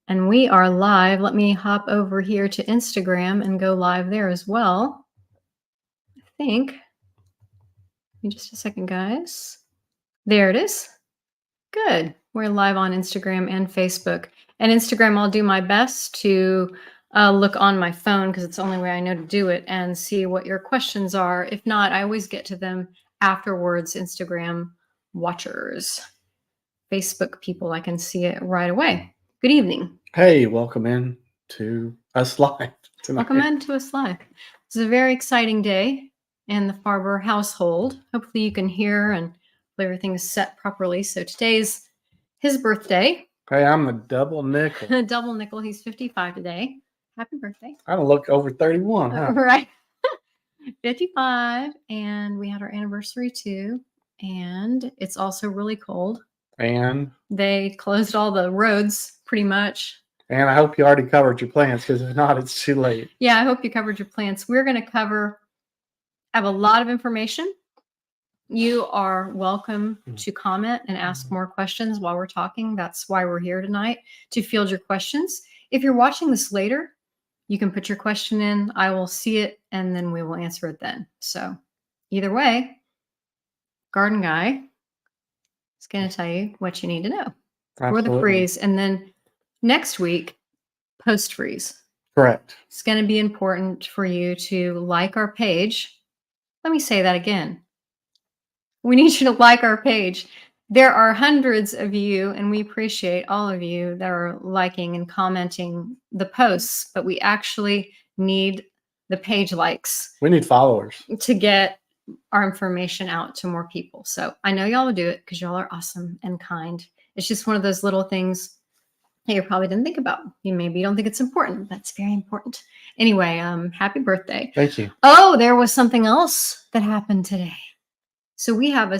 And we are live. Let me hop over here to Instagram and go live there as well. I think. Give me just a second, guys. There it is. Good. We're live on Instagram and Facebook. And Instagram, I'll do my best to look on my phone because it's the only way I know to do it and see what your questions are. If not, I always get to them afterwards. Instagram watchers, Facebook people, I can see it right away. Good evening. Hey, welcome in to us live tonight. Welcome into us live. It's a very exciting day in the Farber household. Hopefully you can hear and everything is set properly. So today's his birthday. Hey, I'm a double nickel. Double nickel. He's 55 today. Happy birthday. I don't look over 31, huh? Right. 55. And we had our anniversary too. And it's also really cold. And they closed all the roads pretty much. And I hope you already covered your plants because if not, it's too late. Yeah, I hope you covered your plants. We're going to have a lot of information. You are welcome to comment and ask more questions while we're talking. That's why we're here tonight, to field your questions. If you're watching this later, you can put your question in. I will see it, and then we will answer it then. So either way, Garden Guy is going to tell you what you need to know for the freeze. And then next week, post freeze. Correct. It's going to be important for you to like our page. Let me say that again. We need you to like our page. There are hundreds of you, and we appreciate all of you that are liking and commenting the posts, but we actually need the page likes. We need followers to get our information out to more people. So I know y'all will do it because y'all are awesome and kind. It's just one of those little things that you probably didn't think about. Maybe you don't think it's important. That's very important. Anyway, happy birthday. Thank you. Oh, there was something else that happened today. So we have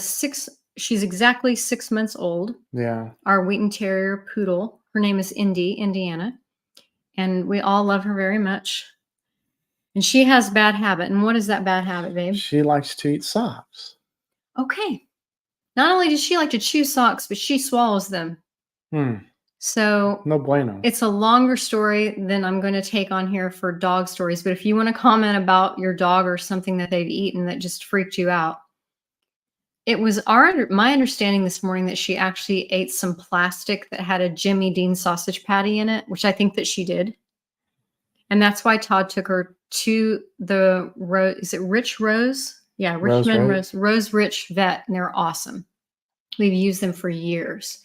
she's exactly 6 months old. Yeah. Our Wheaten Terrier poodle. Her name is Indy, Indiana. And we all love her very much. And she has a bad habit. And what is that bad habit, babe? She likes to eat socks. Okay. Not only does she like to chew socks, but she swallows them. So no bueno. It's a longer story than I'm going to take on here for dog stories. But if you want to comment about your dog or something that they've eaten that just freaked you out, it was my understanding this morning that she actually ate some plastic that had a Jimmy Dean sausage patty in it, which I think that she did. And that's why Todd took her to the is it Rich Rose? Yeah, Richmond Rose Rich Vet, and they're awesome. We've used them for years.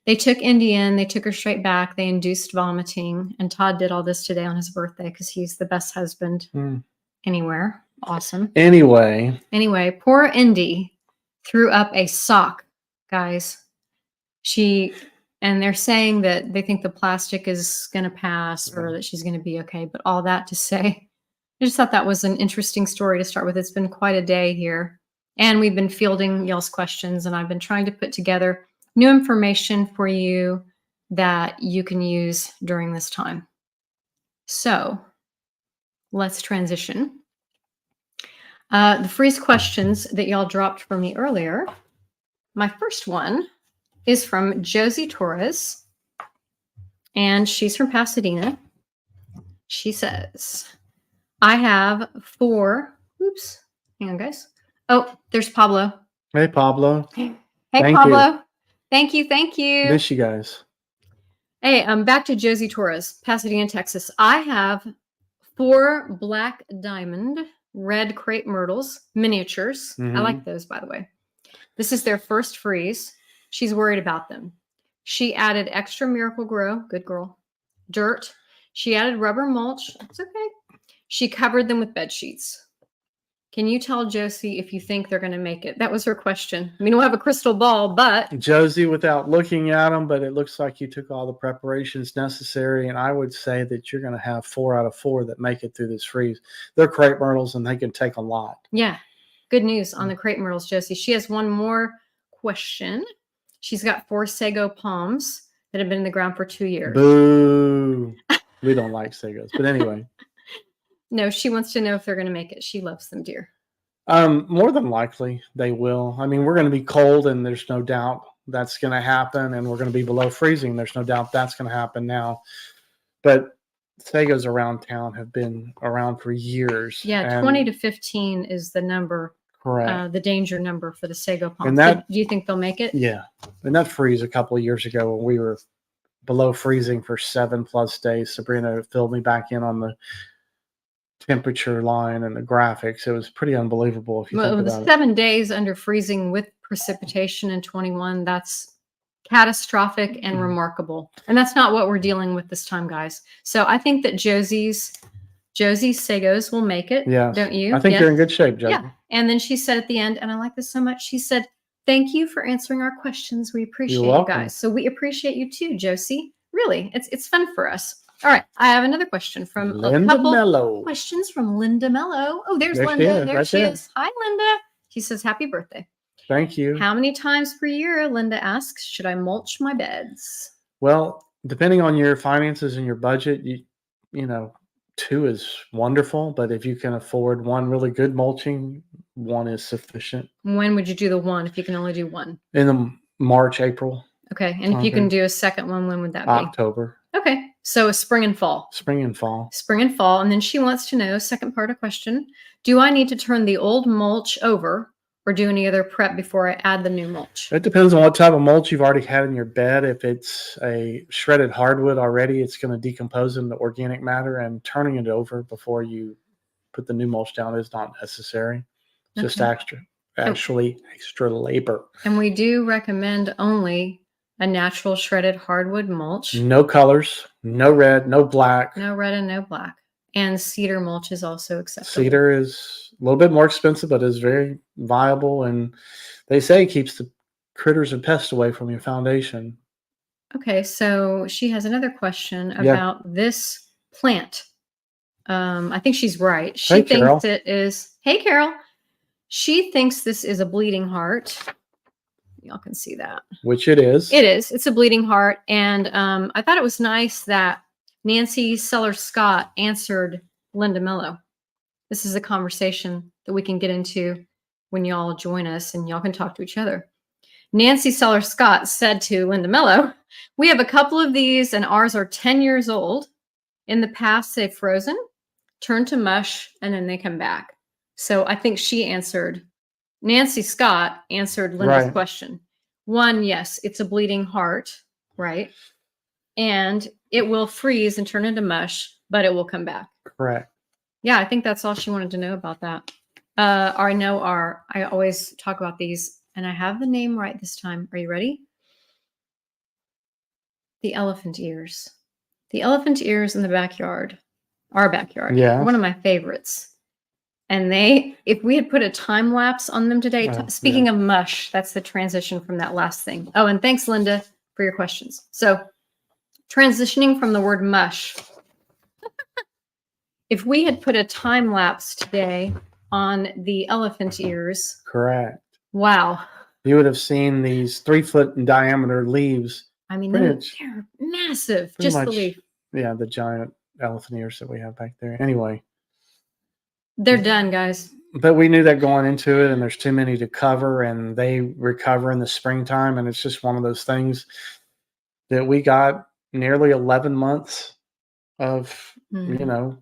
They took Indy in, they took her straight back, they induced vomiting, and Todd did all this today on his birthday because he's the best husband anywhere. Awesome. Anyway, poor Indy threw up a sock, guys. And they're saying that they think the plastic is going to pass or that she's going to be okay. But all that to say, I just thought that was an interesting story to start with. It's been quite a day here. And we've been fielding y'all's questions, and I've been trying to put together new information for you that you can use during this time. So let's transition. The freeze questions that y'all dropped for me earlier. My first one is from Josie Torres, and she's from Pasadena. She says, I have 4. Oops. Hang on, guys. Oh, there's Pablo. Hey, Pablo. Hey, Pablo. Thank you. Miss you guys. Hey, back to Josie Torres, Pasadena, Texas. I have 4 black diamond red crepe myrtles, miniatures. I like those, by the way. This is their first freeze. She's worried about them. She added extra Miracle-Gro, good girl, dirt. She added rubber mulch. It's okay. She covered them with bed sheets. Can you tell Josie if you think they're going to make it? That was her question. I mean, we'll have a crystal ball, but... Josie, without looking at them, but it looks like you took all the preparations necessary, and I would say that you're going to have 4 out of 4 that make it through this freeze. They're crepe myrtles, and they can take a lot. Yeah. Good news on the crepe myrtles, Josie. She has one more question. She's got 4 sago palms that have been in the ground for 2 years. Boo. We don't like sagos, but anyway. No, she wants to know if they're going to make it. She loves them, dear. More than likely, they will. I mean, we're going to be cold, and there's no doubt that's going to happen, and we're going to be below freezing. There's no doubt that's going to happen now. But Sagos around town have been around for years. Yeah, 20 to 15 is the number, correct. the danger number for the sago palms. And that- do you think they'll make it? Yeah, and that freeze a couple of years ago when we were below freezing for 7+ days. Sabrina filled me back in on the temperature line and the graphics. It was pretty unbelievable if you Well, think the about it. 7 days under freezing with precipitation in 21, that's catastrophic and Mhm. remarkable. And that's not what we're dealing with this time, guys. So I think that Josie's sagos will make it. Yes. Don't you? I think Yes. you're in good shape, Josie. Yeah. And then she said at the end, and I like this so much, she said, "Thank you for answering our questions. We appreciate you welcome. guys." So we appreciate you too, Josie. Really, it's fun for us. All right. I have another question from a Linda couple Mello. questions from Linda Mello. Oh, there's There she Linda. is, There right she there. is. Hi, Linda. She says, "Happy birthday." Thank you. How many times per year, Linda asks, should I mulch my beds? Well, depending on your finances and your budget, you know, 2 is wonderful, but if you can afford 1 really good mulching, 1 is sufficient. When would you do the one if you can only do one? In the March, April, Okay. And if you can Okay. do a second one, when would that be? October, Okay. So a spring and fall. spring and fall. Spring and fall. And then she wants to know, second part of question, do I need to turn the old mulch over or do any other prep before I add the new mulch? It depends on what type of mulch you've already had in your bed. If it's a shredded hardwood already, it's going to decompose into organic matter, and turning it over before you put the new mulch down is not necessary. It's just Okay. actually extra labor. And we do recommend only a natural shredded hardwood mulch. No colors, no red, no black. No red and no black. And cedar mulch is also acceptable. Cedar is a little bit more expensive, but is very viable, and they say it keeps the critters and pests away from your foundation. Okay, so she has another question Yeah. about this plant. I think she's right. She Hey, thinks Carol. it is. Hey, Carol. She thinks this is a bleeding heart. Y'all can see that. Which it is. It is. It's a bleeding heart. And I thought it was nice that Nancy Sellers Scott answered Linda Mello. This is a conversation that we can get into when y'all join us and y'all can talk to each other. Nancy Sellers Scott said to Linda Mello, "We have a couple of these and ours are 10 years old. In the past, they've frozen, turned to mush, and then they come back." So I think she answered, Nancy Scott answered Linda's Right. question. 1, yes, it's a bleeding heart, right? And it will freeze and turn into mush, but it will come back. Correct. Yeah, I think that's all she wanted to know about that. I always talk about these, and I have the name right this time. Are you ready? The elephant ears. The elephant ears in the backyard, our backyard. Yeah. One of my favorites. And if we had put a time lapse on them today, Oh, speaking of mush, that's the transition from that last thing. Oh, and thanks, Linda, for your questions. So, transitioning from the word mush, if we had put a time lapse today on the elephant ears, Correct. wow. You would have seen these 3-foot in diameter leaves. I mean, Pretty they're much- massive. pretty Just much- the leaf. Yeah, the giant elephant ears that we have back there. Anyway, They're done, guys. but we knew that going into it, and there's too many to cover, and they recover in the springtime, and it's just one of those things that we got nearly 11 months of, Mhm. you know,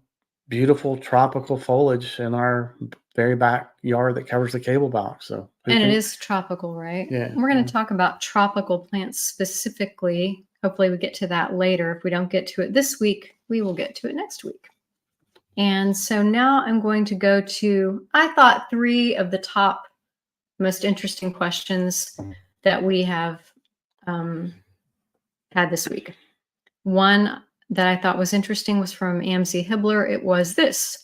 beautiful tropical foliage in our very backyard that covers the cable box. So, And it is tropical, right? Yeah, We're going yeah. to talk about tropical plants specifically. Hopefully, we get to that later. If we don't get to it this week, we will get to it next week. And so now I'm going to go to, I thought, 3 of the top most interesting questions that we have had this week. One that I thought was interesting was from AMZ Hibbler. It was this.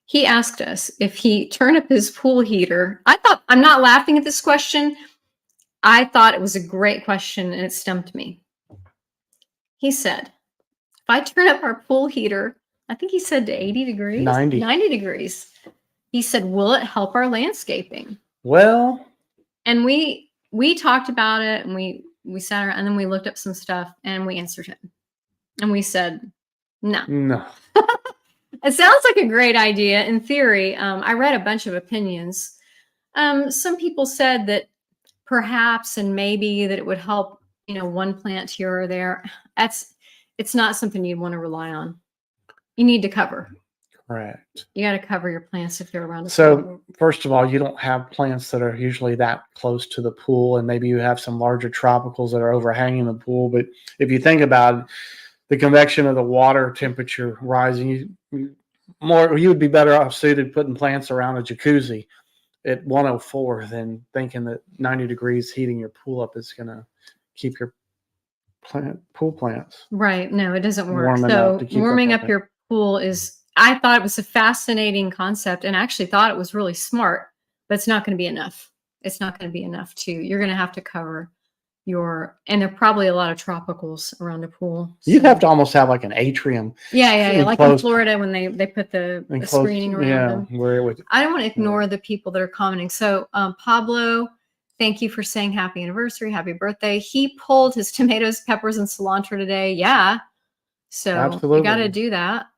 He asked us if he turned up his pool heater. I'm not laughing at this question. I thought it was a great question and it stumped me. He said, if I turn up our pool heater, I think he said to 80 degrees, 90 degrees. He said, will it help our landscaping? Well, And we talked about it and we sat around and then we looked up some stuff and we answered him. And we said, no. no. It sounds like a great idea in theory. I read a bunch of opinions. Some people said that perhaps and maybe that it would help, one plant here or there. It's not something you'd want to rely on. You need to cover. Correct. You got to cover your plants if they're around a pool. So first of all, you don't have plants that are usually that close to the pool, and maybe you have some larger tropicals that are overhanging the pool. But if you think about it, the convection of the water temperature rising, you would be better off suited putting plants around a jacuzzi at 104 than thinking that 90 degrees heating your pool up is going to keep your pool plants right. No, it doesn't work. warm enough So to keep warming up up with it. your pool I thought it was a fascinating concept and actually thought it was really smart, but it's not going to be enough. It's not going to be enough you're going to have to cover and there are probably a lot of tropicals around a pool. You'd so- have to almost have like an atrium. Yeah. Like in enclosed- Florida when they put the enclosed- screening around them. where it would. I don't want to ignore the people that are commenting. So Pablo, thank you for saying happy anniversary, happy birthday. He pulled his tomatoes, peppers, and cilantro today. Yeah. So Absolutely. you got to do that.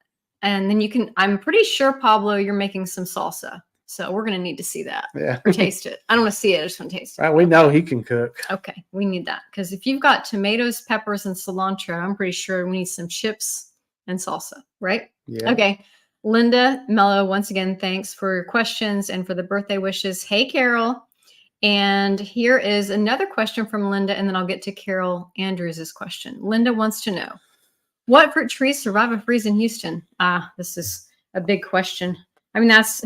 And then I'm pretty sure, Pablo, you're making some salsa. So we're going to need to see that Yeah. or taste it. I don't want to see it. I just want to taste it. Right, we know he can cook. Okay. We need that. Because if you've got tomatoes, peppers, and cilantro, I'm pretty sure we need some chips and salsa, right? Yeah. Okay. Linda Mello, once again, thanks for your questions and for the birthday wishes. Hey, Carol. And here is another question from Linda, and then I'll get to Carol Andrews' question. Linda wants to know, what fruit trees survive a freeze in Houston? This is a big question. I mean, that's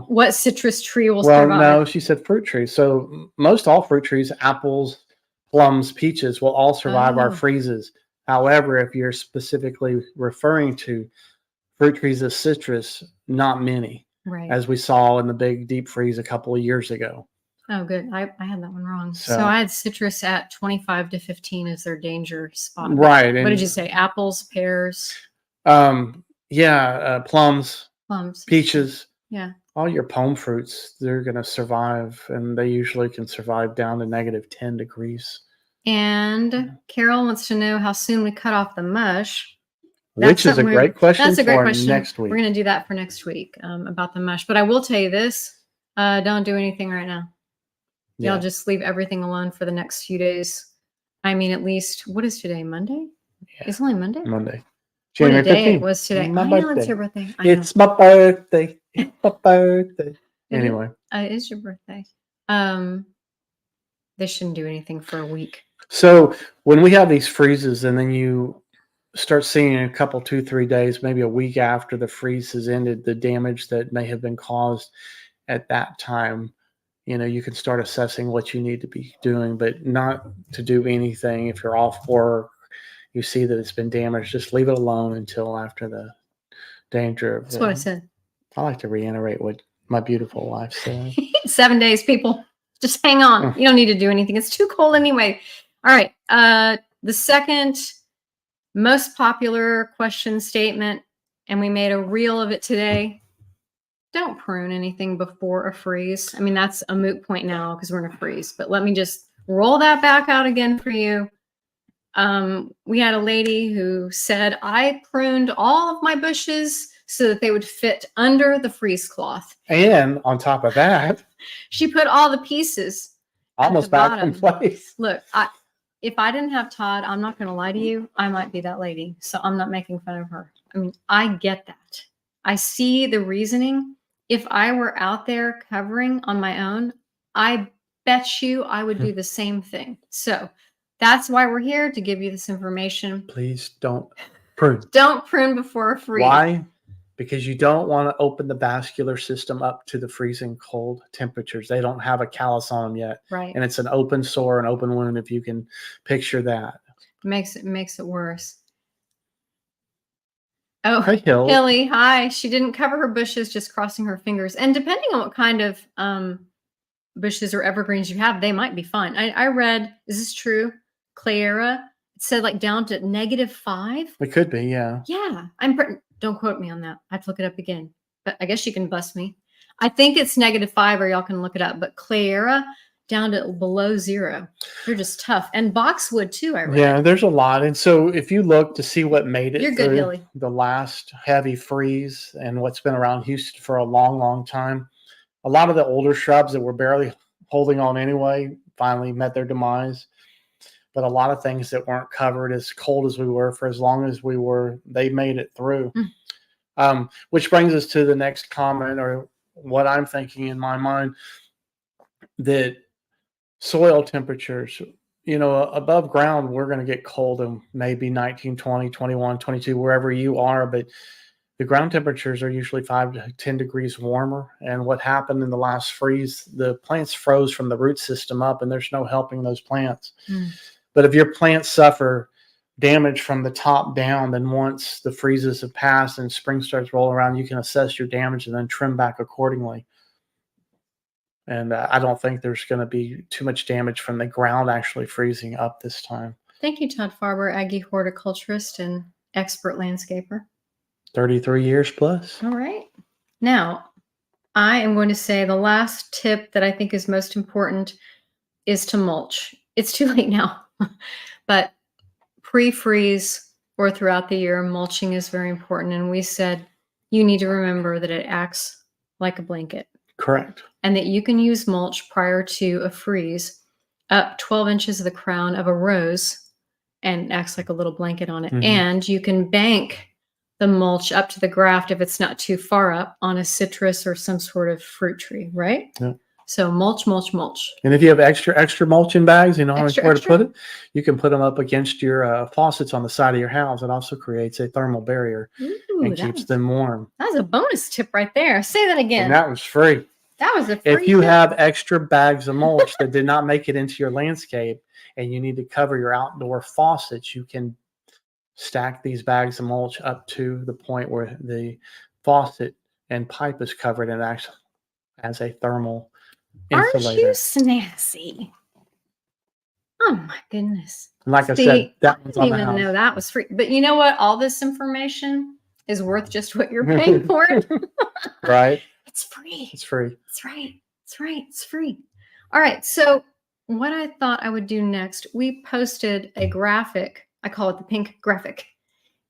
what citrus tree will Well, survive. no, she said fruit trees. So most all fruit trees, apples, plums, peaches, will all survive our Oh. freezes. However, if you're specifically referring to fruit trees as citrus, not many, Right. as we saw in the big deep freeze a couple of years ago. Oh, good. I had that one wrong. So So- I had citrus at 25 to 15 as their danger spot. Right. What and, did you say? Apples, pears, plums, plums, peaches. Yeah. All your pome fruits, they're going to survive, and they usually can survive down to negative 10 degrees. And Carol wants to know how soon we cut off the mush. Which is a something great question That's a great for question. next week. We're going to do that for next week about the mush. But I will tell you this, don't do anything right now. Y'all Yeah. just leave everything alone for the next few days. I mean, at least, what is today? Monday? Yeah. It's only Monday? Monday. What a January day 15th. it was today. My I know it's birthday. your birthday. I know. It's my birthday. It's my birthday. It is- Anyway, it is your birthday. They shouldn't do anything for a week. so when we have these freezes and then you start seeing a couple, 2-3 days, maybe a week after the freeze has ended, the damage that may have been caused at that time, you can start assessing what you need to be doing, but not to do anything. If you're off work, you see that it's been damaged, just leave it alone until after the danger of That's what I said. I like to reiterate what my beautiful wife said. 7 days, people. Just hang on. You don't need to do anything. It's too cold anyway. All right. The second most popular question statement, and we made a reel of it today. Don't prune anything before a freeze. I mean, that's a moot point now because we're in a freeze. But let me just roll that back out again for you. We had a lady who said, I pruned all of my bushes so that they would fit under the freeze cloth. And on top of that, She put all the pieces. almost the back in bottom. place. Look, if I didn't have Todd, I'm not going to lie to you. I might be that lady. So I'm not making fun of her. I mean, I get that. I see the reasoning. If I were out there covering on my own, I bet you I would do the same thing. So that's why we're here, to give you this information. Please don't prune. Don't prune before a freeze. Why? Because you don't want to open the vascular system up to the freezing cold temperatures. They don't have a callus on them yet. Right. And it's an open sore, an open wound, if you can picture that. Makes it worse. Oh, Hey, Hill. Hilly, hi. She didn't cover her bushes, just crossing her fingers. And depending on what kind of bushes or evergreens you have, they might be fine. I read, is this true? Clara, it said like down to -5. It could be, yeah. Yeah, don't quote me on that. I have to look it up again. But I guess you can bust me. I think it's -5, or y'all can look it up. But Clara, down to below 0. They're just tough. And boxwood too, I read. Yeah, there's a lot. And so if you look to see what made it You're good, through Hilly. the last heavy freeze and what's been around Houston for a long, long time, a lot of the older shrubs that were barely holding on anyway finally met their demise. But a lot of things that weren't covered, as cold as we were for as long as we were, they made it through. Which brings us to the next comment, or what I'm thinking in my mind, that soil temperatures, above ground, we're going to get cold in maybe 19, 20, 21, 22, wherever you are. But the ground temperatures are usually 5 to 10 degrees warmer. And what happened in the last freeze, the plants froze from the root system up, and there's no helping those plants. But if your plants suffer damage from the top down, then once the freezes have passed and spring starts rolling around, you can assess your damage and then trim back accordingly. And I don't think there's going to be too much damage from the ground actually freezing up this time. Thank you, Todd Farber, Aggie horticulturist and expert landscaper. 33 years plus. All right. Now, I am going to say the last tip that I think is most important is to mulch. It's too late now, but pre-freeze or throughout the year, mulching is very important. And we said you need to remember that it acts like a blanket. Correct. And that you can use mulch prior to a freeze up 12 inches of the crown of a rose and acts like a little blanket on it. And you can bank the mulch up to the graft if it's not too far up on a citrus or some sort of fruit tree, right? Yeah. So mulch, mulch, mulch. And if you have extra mulching bags, where to put it, you can put them up against your faucets on the side of your house. It also creates a thermal barrier and keeps them warm. That's a bonus tip right there. Say that again. And that was free. That was a free If you tip. have extra bags of mulch that did not make it into your landscape and you need to cover your outdoor faucets, you can stack these bags of mulch up to the point where the faucet and pipe is covered and acts as a thermal insulator. Aren't you snazzy? Oh my goodness. And like I said, that one's I on didn't the even house. know that was free. But you know what? All this information is worth just what you're paying for it. Right? It's free. It's free. That's right. That's right. It's free. All right. So what I thought I would do next, we posted a graphic. I call it the pink graphic.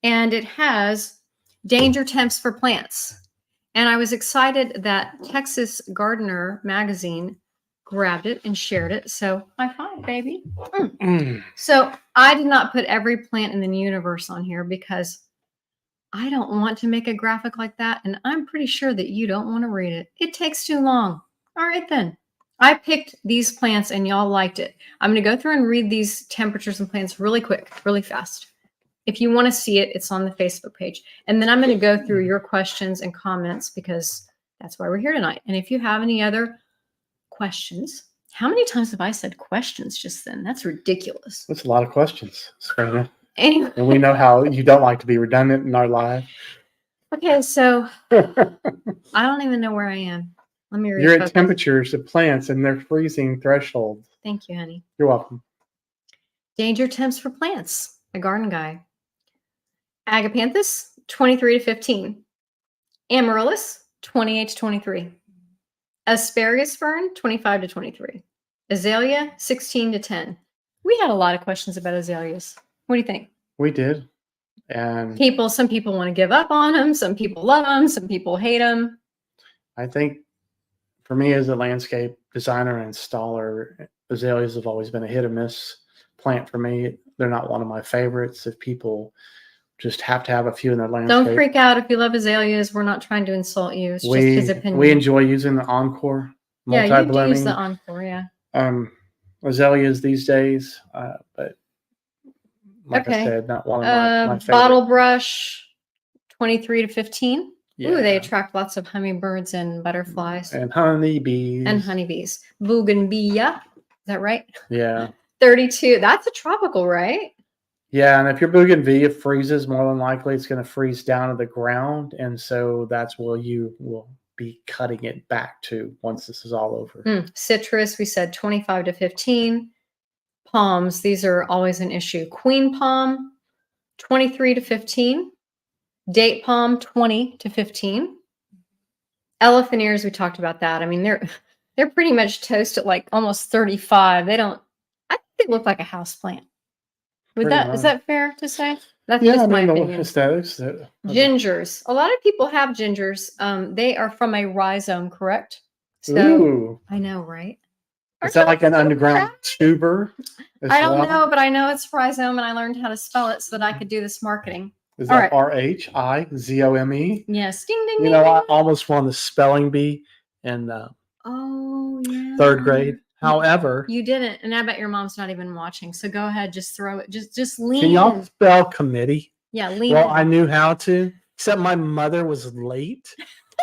And it has danger temps for plants. And I was excited that Texas Gardener magazine grabbed it and shared it. So high five, baby. So I did not put every plant in the universe on here because I don't want to make a graphic like that. And I'm pretty sure that you don't want to read it. It takes too long. All right, then. I picked these plants and y'all liked it. I'm going to go through and read these temperatures and plants really quick, really fast. If you want to see it, it's on the Facebook page. And then I'm going to go through your questions and comments because that's why we're here tonight. And if you have any other questions, how many times have I said questions just then? That's ridiculous. That's a lot of questions, Sabrina. Anyway. And we know how you don't like to be redundant in our life. Okay, so I don't even know where I am. Let me read. You're at temperatures of plants and their freezing threshold. Thank you, honey. You're welcome. Danger temps for plants, a garden guy. Agapanthus, 23 to 15. Amaryllis, 28 to 23. Asparagus fern, 25 to 23. Azalea, 16 to 10. We had a lot of questions about azaleas. What do you think? We did. And some people want to give up on them. Some people love them. Some people hate them. I think for me as a landscape designer and installer, azaleas have always been a hit or miss plant for me. They're not one of my favorites. If people just have to have a few in their landscape. Don't freak out if you love azaleas. We're not trying to insult you. It's just his opinion. We enjoy using the Encore multi-blooming. Yeah, you do use the Encore, yeah. Azaleas these days, but like I said, not one of my favorites. Bottle brush, 23 to 15. Yeah. Ooh, they attract lots of hummingbirds and butterflies. And honeybees. Bougainvillea. Is that right? Yeah. 32. That's a tropical, right? Yeah, and if your bougainvillea freezes, more than likely it's going to freeze down to the ground. And so that's where you will be cutting it back to once this is all over. Citrus, we said 25 to 15. Palms, these are always an issue. Queen palm, 23 to 15. Date palm, 20 to 15. Elephant ears, we talked about that. I mean, they're pretty much toast at like almost 35. I think they look like a house plant. Is that fair to say? That's just my opinion. Aesthetics. Gingers. A lot of people have gingers. They are from a rhizome, correct? So Ooh. I know, right? Is that like an underground tuber? as I don't well? know, but I know it's rhizome, and I learned how to spell it so that I could do this marketing. Is All that right. RHIZOME? Yes. Ding, ding, You ding, know, I ding. almost won the spelling bee in Oh, yeah. 3rd grade. However, You didn't, and I bet your mom's not even watching. So go ahead, just throw it. Just lean can y'all in. spell committee? Yeah, lean Well, in. I knew how to, except my mother was late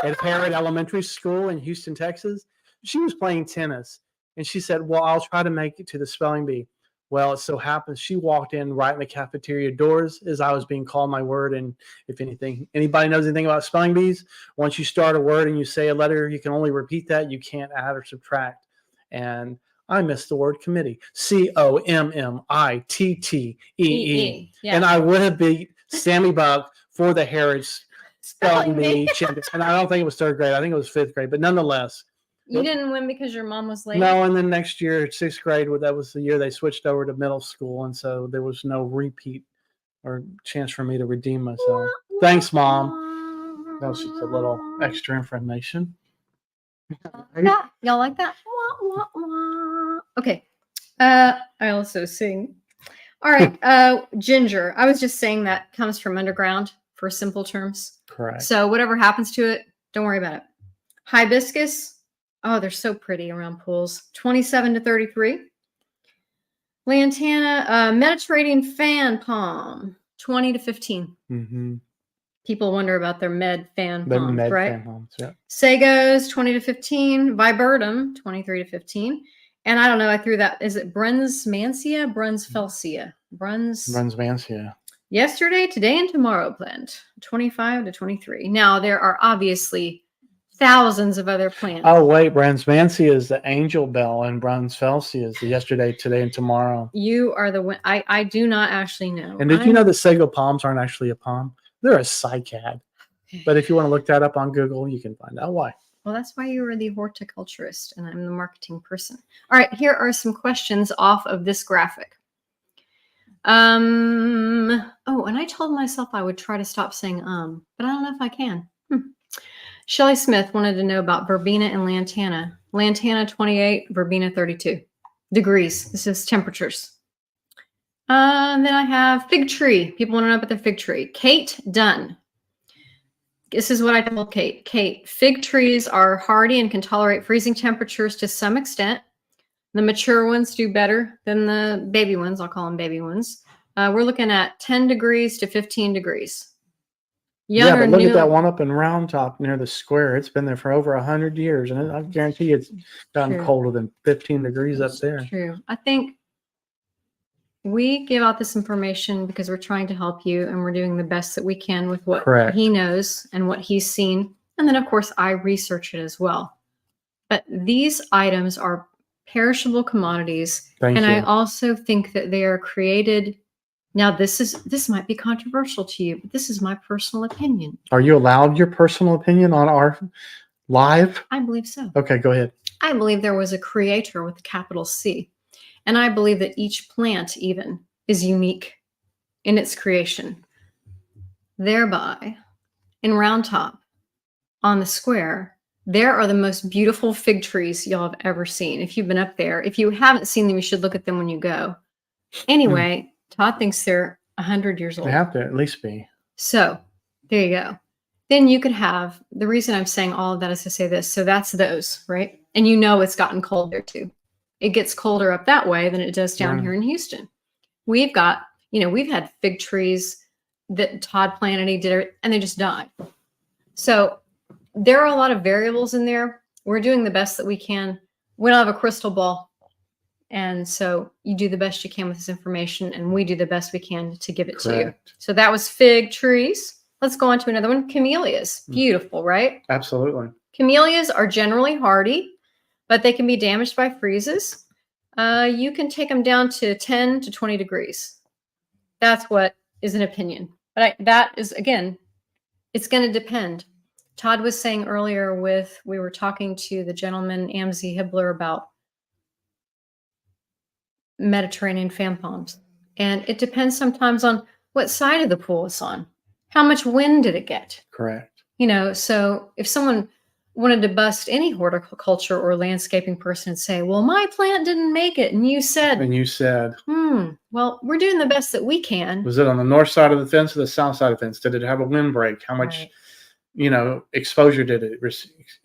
at Harrod Elementary School in Houston, Texas. She was playing tennis, and she said, "Well, I'll try to make it to the spelling bee." Well, it so happens she walked in right in the cafeteria doors as I was being called my word. And if anybody knows anything about spelling bees, once you start a word and you say a letter, you can only repeat that. You can't add or subtract. And I missed the word committee. COMMITTEE. Yeah. And I would have beat Sammy Buck for the Harris spelling bee champion. And I don't think it was 3rd grade. I think it was 5th grade. But nonetheless, You didn't win because your mom was late. no. And then next year, 6th grade, that was the year they switched over to middle school, and so there was no repeat or chance for me to redeem myself. Thanks, Mom. That was just a little extra information. Y'all like that? Okay. I also sing. All right. Ginger. I was just saying that comes from underground for simple terms. Correct. So whatever happens to it, don't worry about it. Hibiscus. Oh, they're so pretty around pools. 27 to 33. Lantana, Mediterranean fan palm. 20 to 15. Mm-hmm. People wonder about their med fan The palms, med right? fan palms, yeah. Sagos, 20 to 15. Viburnum, 23 to 15. And I don't know, I threw that. Is it Brunsmansia? Brunsfelsia? Brunsmansia. Yesterday, today, and tomorrow plant. 25 to 23. Now, there are obviously thousands of other plants. Oh, wait. Brunsmansia is the angel bell, and Brunsfelsia is the yesterday, today, and tomorrow. You are the one. I do not actually know. And did you know that sago palms aren't actually a palm? They're a cycad. But if you want to look that up on Google, you can find out why. Well, that's why you were the horticulturist and I'm the marketing person. All right, here are some questions off of this graphic. Oh, and I told myself I would try to stop saying but I don't know if I can. Shelley Smith wanted to know about verbena and lantana. Lantana 28, verbena 32 degrees. This is temperatures. Then I have fig tree. People want to know about the fig tree. Kate Dunn. This is what I told Kate. Kate, fig trees are hardy and can tolerate freezing temperatures to some extent. The mature ones do better than the baby ones. I'll call them baby ones. We're looking at 10 degrees to 15 degrees. Yeah, but look at that one up in Round Top near the square. It's been there for over 100 years, and I guarantee it's gotten colder than 15 degrees up there. True. I think we give out this information because we're trying to help you, and we're doing the best that we can with what he knows and what he's seen. And then, of course, I research it as well. But these items are perishable commodities. Thank you. I also think that they are created. Now, this might be controversial to you, but this is my personal opinion. Are you allowed your personal opinion on our live? I believe so. Okay, go ahead. I believe there was a creator with a capital C. And I believe that each plant even is unique in its creation. Thereby, in Round Top, on the square, there are the most beautiful fig trees y'all have ever seen. If you've been up there, if you haven't seen them, you should look at them when you go. Anyway, Todd thinks they're 100 years old. They have to at least be. So there you go. Then you could have, the reason I'm saying all of that is to say this. So that's those, right? And you know it's gotten cold there too. It gets colder up that way than it does down here in Houston. We've got, we've had fig trees that Todd planted, he did it, and they just died. So there are a lot of variables in there. We're doing the best that we can. We don't have a crystal ball. And so you do the best you can with this information, and we do the best we can to give it to you. So that was fig trees. Let's go on to another one. Camellias. Beautiful, right? Absolutely. Camellias are generally hardy, but they can be damaged by freezes. You can take them down to 10 to 20 degrees. That's what is an opinion. But that is, again, it's going to depend. Todd was saying earlier we were talking to the gentleman, Amzie Hibbler, about Mediterranean fan palms. And it depends sometimes on what side of the pool it's on. How much wind did it get? Correct. So if someone wanted to bust any horticulture or landscaping person and say, well, my plant didn't make it. And you said, And you said, well, we're doing the best that we can. was it on the north side of the fence or the south side of the fence? Did it have a windbreak? How much, Right. exposure did it,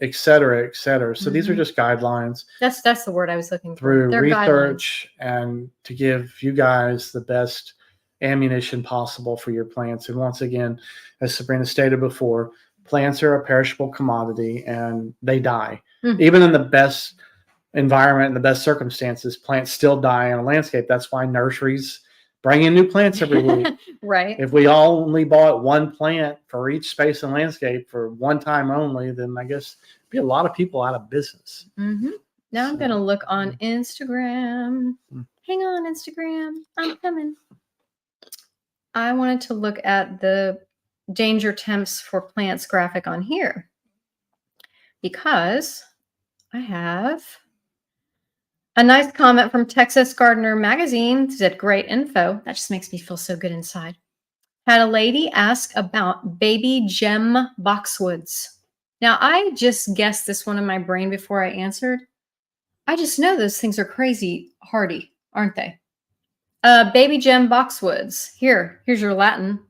et cetera, et cetera. So these are just guidelines That's the word I was looking for. through They're research and to give you guys the best ammunition possible for your plants. And once again, as Sabrina stated before, plants are a perishable commodity and they die. Even in the best environment and the best circumstances, plants still die in a landscape. That's why nurseries bring in new plants every week. Right. If we all only bought one plant for each space and landscape for one time only, then I guess there'd be a lot of people out of business. Now I'm going to look on Instagram. Hang on, Instagram. I'm coming. I wanted to look at the danger temps for plants graphic on here because I have a nice comment from Texas Gardener Magazine. Said great info. That just makes me feel so good inside. Had a lady ask about baby gem boxwoods. Now, I just guessed this one in my brain before I answered. I just know those things are crazy hardy, aren't they? Baby gem boxwoods. Here's your Latin.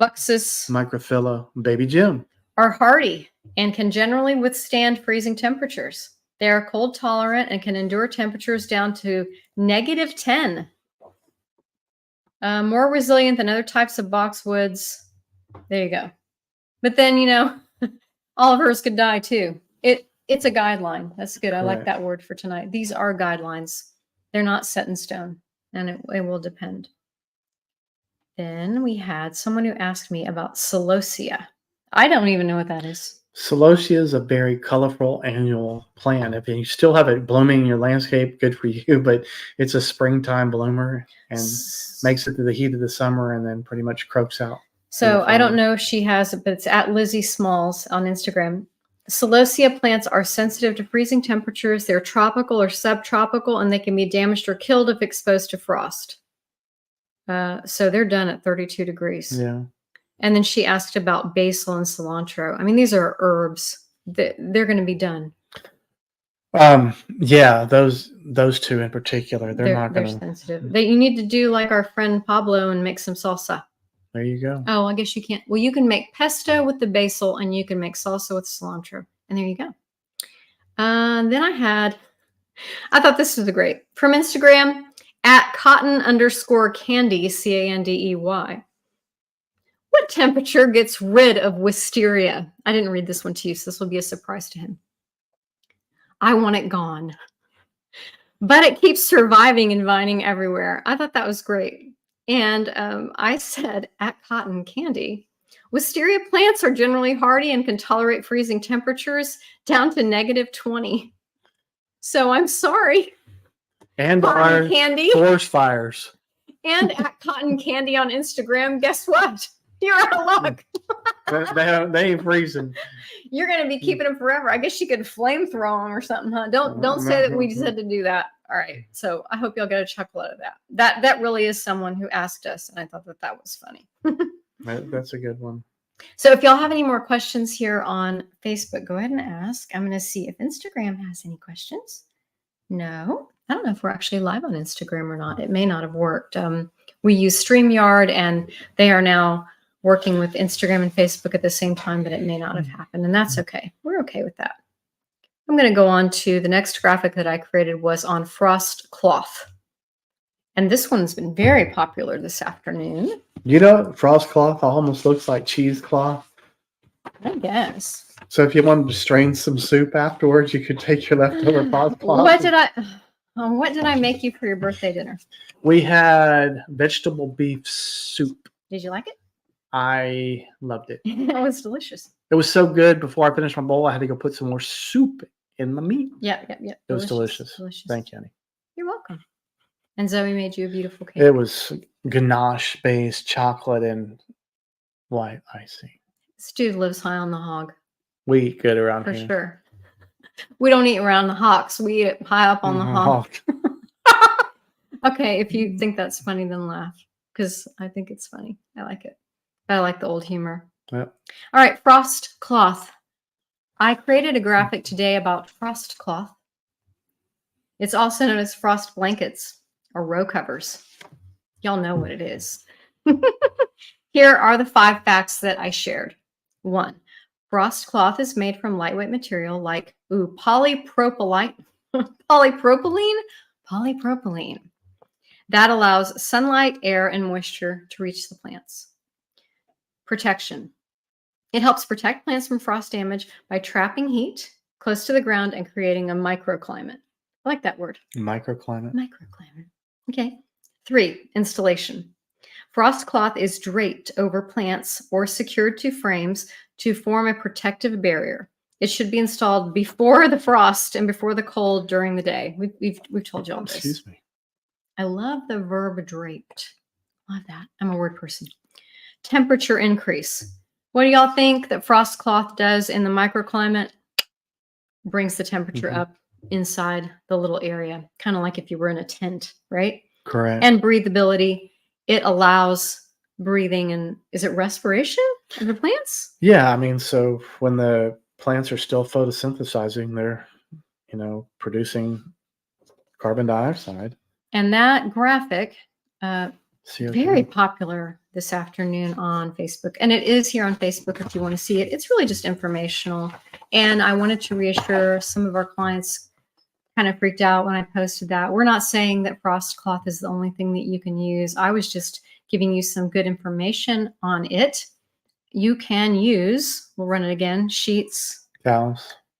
Buxus Microphylla baby gem are hardy and can generally withstand freezing temperatures. They are cold tolerant and can endure temperatures down to -10. More resilient than other types of boxwoods. There you go. But then, all of hers could die too. It's a guideline. That's good. I like that word for tonight. These are guidelines. They're not set in stone, and it will depend. Then we had someone who asked me about celosia. I don't even know what that is. Celosia is a very colorful annual plant. If you still have it blooming in your landscape, good for you, but it's a springtime bloomer and makes it through the heat of the summer and then pretty much croaks out. So I don't know if she has it, but it's at Lizzie Smalls on Instagram. Celosia plants are sensitive to freezing temperatures. They're tropical or subtropical, and they can be damaged or killed if exposed to frost. So they're done at 32 degrees. Yeah. And then she asked about basil and cilantro. I mean, these are herbs. They're going to be done. Yeah, those two in particular, they're sensitive. You need to do like our friend Pablo and make some salsa. There you go. Oh, I guess you can't. Well, you can make pesto with the basil and you can make salsa with cilantro. And there you go. Then I thought this was great. From Instagram, at cotton_candy, Candey. What temperature gets rid of wisteria? I didn't read this one to you, so this will be a surprise to him. I want it gone. But it keeps surviving and vining everywhere. I thought that was great. And I said, at Cotton Candy, wisteria plants are generally hardy and can tolerate freezing temperatures down to -20. So I'm sorry. And Cotton Candy. Forest fires. And at Cotton Candy on Instagram, guess what? You're out of luck. They ain't freezing. You're going to be keeping them forever. I guess you could flamethrow them or something, huh? Don't say that we just had to do that. All right. So I hope y'all get a chuckle out of that. That really is someone who asked us, and I thought that was funny. That's a good one. So if y'all have any more questions here on Facebook, go ahead and ask. I'm going to see if Instagram has any questions. No, I don't know if we're actually live on Instagram or not. It may not have worked. We use StreamYard, and they are now working with Instagram and Facebook at the same time, but it may not have happened, and that's okay. We're okay with that. I'm going to go on to the next graphic that I created was on frost cloth. And this one's been very popular this afternoon. Frost cloth almost looks like cheesecloth. I guess. So if you wanted to strain some soup afterwards, you could take your leftover frost cloth. What did I make you for your birthday dinner? We had vegetable beef soup. Did you like it? I loved it. It was delicious. It was so good. Before I finished my bowl, I had to go put some more soup in my meat. Yeah. It was delicious. Thank you, honey. You're welcome. And Zoe made you a beautiful cake. It was ganache-based chocolate and white icing. This dude lives high on the hog. We eat good around here. For sure. We don't eat around the hawks. We eat it high up on the hog. Okay, if you think that's funny, then laugh. Because I think it's funny. I like it. I like the old humor. Yep. All right, frost cloth. I created a graphic today about frost cloth. It's also known as frost blankets or row covers. Y'all know what it is. Here are the 5 facts that I shared. 1, frost cloth is made from lightweight material like polypropylene. Polypropylene. That allows sunlight, air, and moisture to reach the plants. Protection. It helps protect plants from frost damage by trapping heat close to the ground and creating a microclimate. I like that word. Microclimate. Microclimate. Okay. 3, installation. Frost cloth is draped over plants or secured to frames to form a protective barrier. It should be installed before the frost and before the cold during the day. We've told you all this. Excuse me. I love the verb draped. Love that. I'm a word person. Temperature increase. What do y'all think that frost cloth does in the microclimate? Brings the temperature up inside the little area, kind of like if you were in a tent, right? Correct. And breathability. It allows breathing and is it respiration of the plants? Yeah, I mean, so when the plants are still photosynthesizing, they're, producing carbon dioxide. And that graphic, CO2. very popular this afternoon on Facebook. And it is here on Facebook if you want to see it. It's really just informational. And I wanted to reassure some of our clients kind of freaked out when I posted that. We're not saying that frost cloth is the only thing that you can use. I was just giving you some good information on it. You can use, we'll run it again, sheets,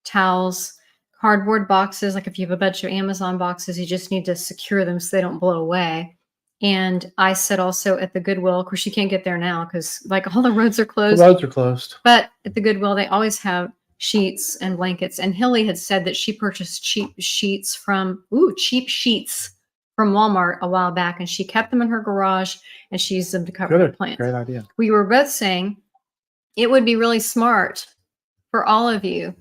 towels, cardboard boxes. Like if you have a bunch of Amazon boxes, you just need to secure them so they don't blow away. And I said also at the Goodwill, of course you can't get there now because like all the roads are closed. The roads are closed. But at the Goodwill, they always have sheets and blankets. And Hilly had said that she purchased cheap sheets from Walmart a while back, and she kept them in her garage and she used them to cover the plants. Great idea. We were both saying it would be really smart for all of you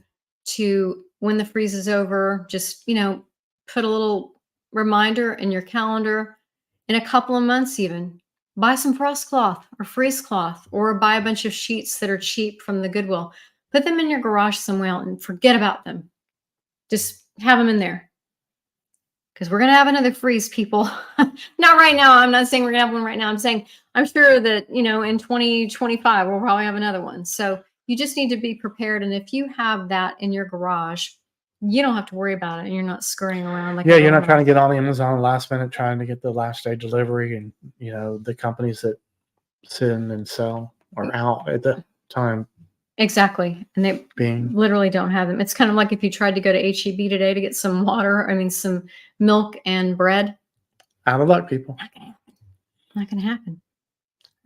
to, when the freeze is over, just, put a little reminder in your calendar in a couple of months even. Buy some frost cloth or freeze cloth or buy a bunch of sheets that are cheap from the Goodwill. Put them in your garage somewhere and forget about them. Just have them in there. Because we're going to have another freeze, people. Not right now. I'm not saying we're going to have one right now. I'm saying I'm sure that, in 2025, we'll probably have another one. So you just need to be prepared. And if you have that in your garage, you don't have to worry about it. And you're not scurrying around like you're not trying to get on Amazon last minute, trying to get the last day delivery. And, the companies that sit in and sell are out at the time. Exactly. And they literally don't have them. It's kind of like if you tried to go to HEB today to get some some milk and bread. Out of luck, people. Not going to happen.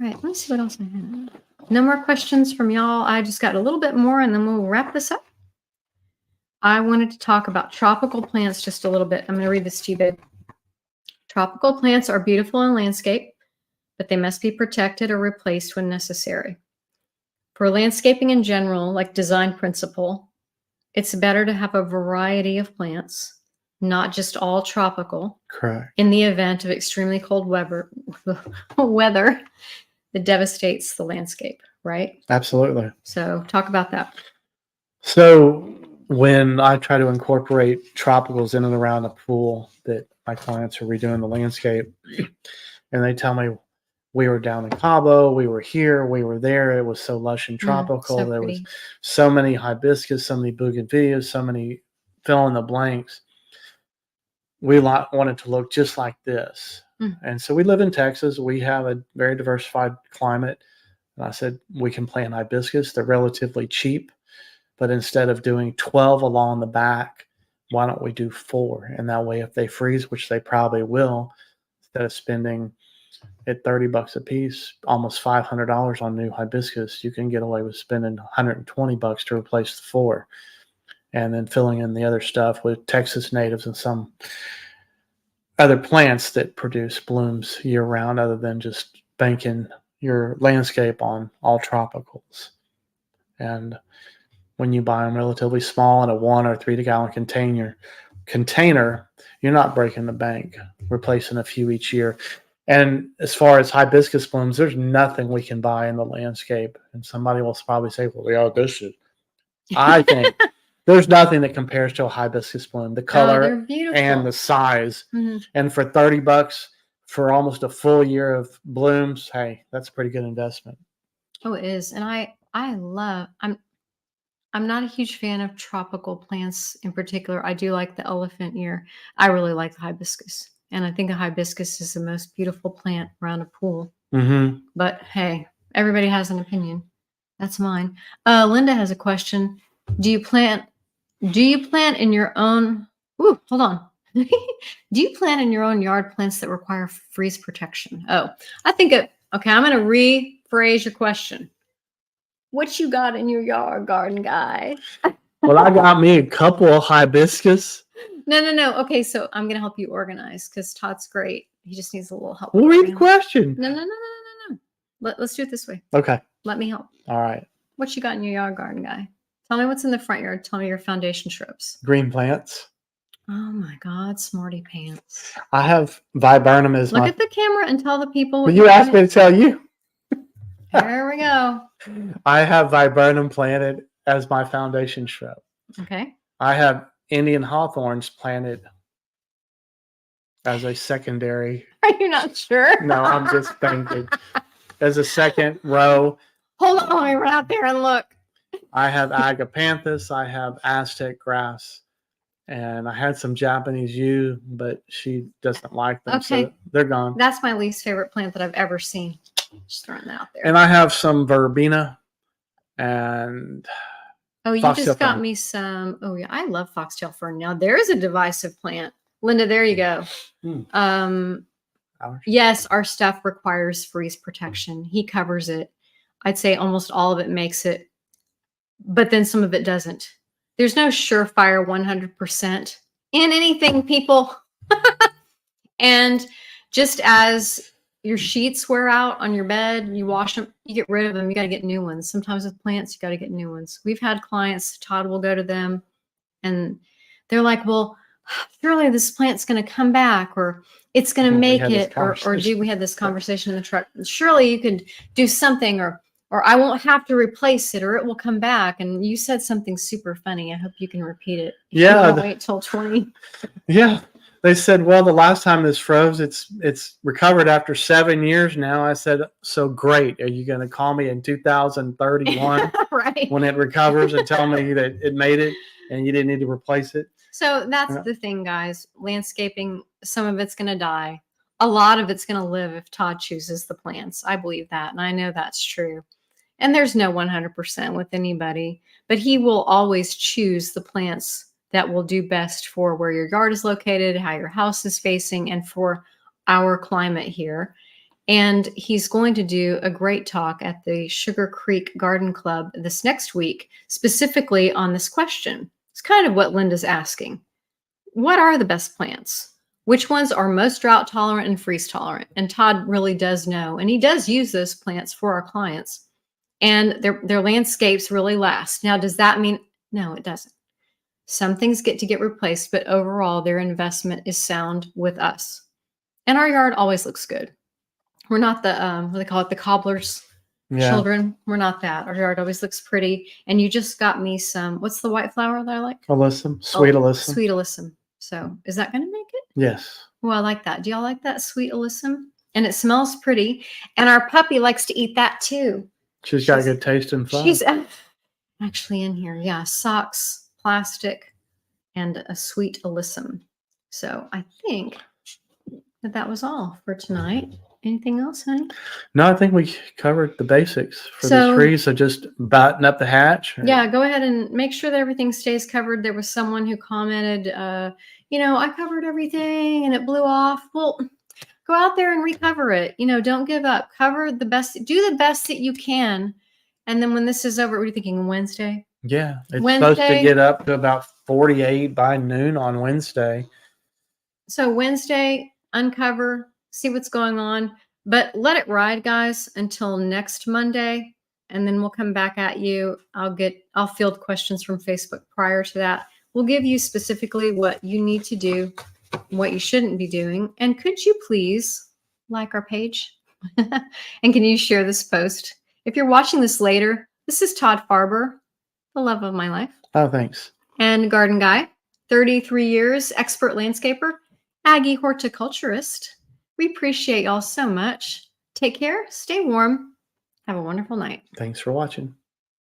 All right. Let me see what else I have. No more questions from y'all. I just got a little bit more and then we'll wrap this up. I wanted to talk about tropical plants just a little bit. I'm going to read this to you, babe. Tropical plants are beautiful in landscape, but they must be protected or replaced when necessary. For landscaping in general, like design principle, it's better to have a variety of plants, not just all tropical. Correct. In the event of extremely cold weather that devastates the landscape, right? Absolutely. So talk about that. So when I try to incorporate tropicals in and around a pool that my clients are redoing the landscape, and they tell me, we were down in Cabo, we were here, we were there. It was so lush and tropical. There was so many hibiscus, so many bougainvilleas, so many fill in the blanks. We wanted to look just like this. And so we live in Texas. We have a very diversified climate. And I said, we can plant hibiscus. They're relatively cheap. But instead of doing 12 along the back, why don't we do 4? And that way, if they freeze, which they probably will, instead of spending at $30 a piece, almost $500 on new hibiscus, you can get away with spending $120 to replace the 4, and then filling in the other stuff with Texas natives and some other plants that produce blooms year round, other than just banking your landscape on all tropicals. And when you buy them relatively small in a 1 or 3 gallon container, you're not breaking the bank, replacing a few each year. And as far as hibiscus blooms, there's nothing we can buy in the landscape. And somebody will probably say, well, yeah, this is I think there's nothing that compares to a hibiscus bloom. The Oh, color they're beautiful. and the size. Mhm. And for $30 for almost a full year of blooms, hey, that's a pretty good investment. Oh, it is. And I'm not a huge fan of tropical plants in particular. I do like the elephant ear. I really like the hibiscus. And I think a hibiscus is the most beautiful plant around a pool. Mm-hmm. But hey, everybody has an opinion. That's mine. Linda has a question. Do you plant in your own Ooh, hold on. Do you plant in your own yard plants that require freeze protection? Oh, I think okay, I'm gonna rephrase your question. What you got in your yard, garden guy? Well, I got me a couple of hibiscus. No. Okay, so I'm gonna help you organize because Todd's great. He just needs a little help. We'll read the question. No. Let's do it this way. Okay. Let me help. All right. What you got in your yard, garden guy? Tell me what's in the front yard. Tell me your foundation shrubs. Green plants. Oh my God, smarty pants. I have viburnum as Look my. at the camera and tell the people. Well, you asked me to tell you. There we go. I have viburnum planted as my foundation shrub. Okay. I have Indian hawthorns planted as a secondary. Are you not sure? No, I'm just thinking. As a second row, Hold on, let me run out there and look. I have agapanthus, I have Aztec grass, and I had some Japanese yew, but she doesn't like them, Okay. so they're gone. That's my least favorite plant that I've ever seen. Just throwing that out there. And I have some verbena and Oh, you foxtail just got fern. me some. Oh, yeah. I love foxtail fern. Now, there's a divisive plant. Linda, there you go. Ours. Yes, our stuff requires freeze protection. He covers it. I'd say almost all of it makes it, but then some of it doesn't. There's no surefire 100% in anything, people. And just as your sheets wear out on your bed, you wash them, you get rid of them, you got to get new ones. Sometimes with plants, you got to get new ones. We've had clients, Todd will go to them and they're like, well, surely this plant's going to come back or it's going to We make had this it, or conversation. we had this conversation in the truck. Surely you could do something or I won't have to replace it or it will come back. And you said something super funny. I hope you can repeat it. If you Yeah, wanna wait till 20. Yeah. They said, well, the last time this froze, it's recovered after 7 years now. I said, so great. Are you going to call me in 2031 Right. when it recovers and tell me that it made it and you didn't need to replace it? So that's Yeah. the thing, guys. Landscaping, some of it's going to die. A lot of it's going to live if Todd chooses the plants. I believe that. And I know that's true. And there's no 100% with anybody, but he will always choose the plants that will do best for where your yard is located, how your house is facing, and for our climate here. And he's going to do a great talk at the Sugar Creek Garden Club this next week, specifically on this question. It's kind of what Linda's asking. What are the best plants? Which ones are most drought tolerant and freeze tolerant? And Todd really does know, and he does use those plants for our clients. And their landscapes really last. Now, does that mean? No, it doesn't. Some things get replaced, but overall, their investment is sound with us. And our yard always looks good. We're not the, what do they call it, the cobbler's children. We're not that. Our yard always looks pretty. And you just got me some, what's the white flower that I like? Alyssum, sweet alyssum. Sweet alyssum. So is that going to make it? Yes. Well, I like that. Do y'all like that sweet alyssum? And it smells pretty. And our puppy likes to eat that too. She's got a good taste and fun. She's actually in here. Yeah. Socks, plastic, and a sweet alyssum. So I think that was all for tonight. Anything else, honey? No, I think we covered the basics for So- the trees. So just button up the hatch. Yeah, go ahead and make sure that everything stays covered. There was someone who commented, I covered everything and it blew off. Well, go out there and recover it. Don't give up. Cover the best. Do the best that you can. And then when this is over, what are you thinking? Wednesday? Yeah. It's supposed to Wednesday? get up to about 48 by noon on Wednesday. So Wednesday, uncover, see what's going on, but let it ride, guys, until next Monday. And then we'll come back at you. I'll field questions from Facebook prior to that. We'll give you specifically what you need to do, what you shouldn't be doing. And could you please like our page? And can you share this post? If you're watching this later, this is Todd Farber, the love of my life. Oh, thanks. And Garden Guy, 33 years, expert landscaper, Aggie horticulturist. We appreciate y'all so much. Take care, stay warm, have a wonderful night. Thanks for watching.